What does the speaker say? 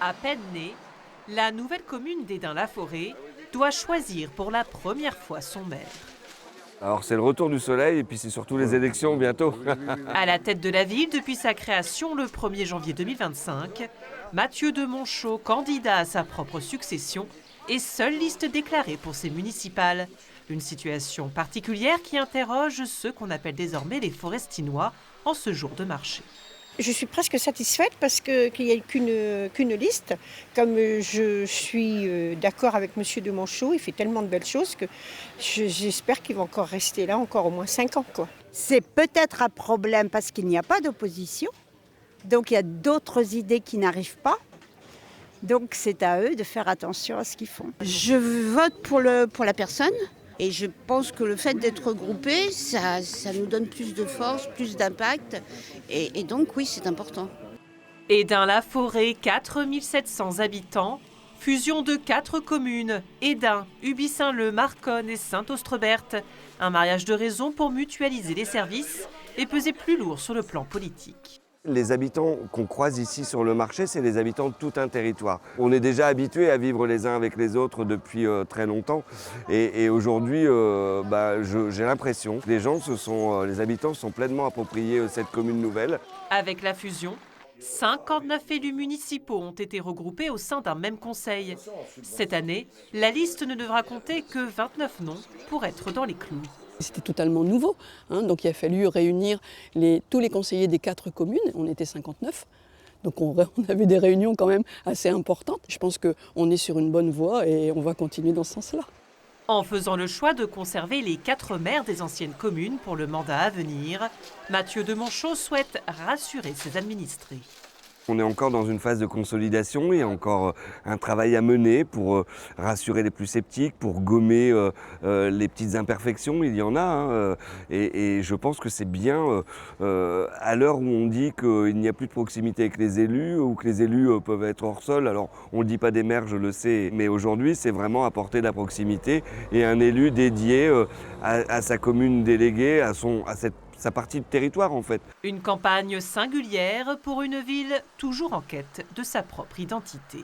À peine née, la nouvelle commune d'Hesdin-la-Forêt doit choisir pour la première fois son maire. Alors c'est le retour du soleil et puis c'est surtout les élections bientôt. À la tête de la ville depuis sa création le 1er janvier 2025, Mathieu de Monchaux, candidat à sa propre succession, est seule liste déclarée pour ces municipales. Une situation particulière qui interroge ceux qu'on appelle désormais les Forestinois en ce jour de marché. Je suis presque satisfaite parce qu'il n'y a qu'une liste. Comme je suis d'accord avec M. de Monchaux, il fait tellement de belles choses que j'espère qu'il va encore rester là encore au moins 5 ans, quoi. C'est peut-être un problème parce qu'il n'y a pas d'opposition. Donc il y a d'autres idées qui n'arrivent pas. Donc c'est à eux de faire attention à ce qu'ils font. Je vote pour la personne. Et je pense que le fait d'être regroupé, ça nous donne plus de force, plus d'impact. Et donc, oui, c'est important. Hesdin-la-Forêt, 4700 habitants. Fusion de 4 communes, Hesdin, Uby-Saint-Leu, Marconne et Saint-Austrebert. Un mariage de raison pour mutualiser les services et peser plus lourd sur le plan politique. Les habitants qu'on croise ici sur le marché, c'est les habitants de tout un territoire. On est déjà habitués à vivre les uns avec les autres depuis très longtemps. Et aujourd'hui, j'ai l'impression que les habitants sont pleinement appropriés cette commune nouvelle. Avec la fusion, 59 élus municipaux ont été regroupés au sein d'un même conseil. Cette année, la liste ne devra compter que 29 noms pour être dans les clous. C'était totalement nouveau, donc il a fallu réunir tous les conseillers des 4 communes, on était 59, donc on avait des réunions quand même assez importantes. Je pense qu'on est sur une bonne voie et on va continuer dans ce sens-là. En faisant le choix de conserver les 4 maires des anciennes communes pour le mandat à venir, Mathieu de Monchaux souhaite rassurer ses administrés. On est encore dans une phase de consolidation, il y a encore un travail à mener pour rassurer les plus sceptiques, pour gommer les petites imperfections, il y en a. Et je pense que c'est bien à l'heure où on dit qu'il n'y a plus de proximité avec les élus ou que les élus peuvent être hors sol. Alors on ne le dit pas des maires, je le sais, mais aujourd'hui c'est vraiment apporter de la proximité et un élu dédié à sa commune déléguée, à sa partie de territoire en fait. Une campagne singulière pour une ville toujours en quête de sa propre identité.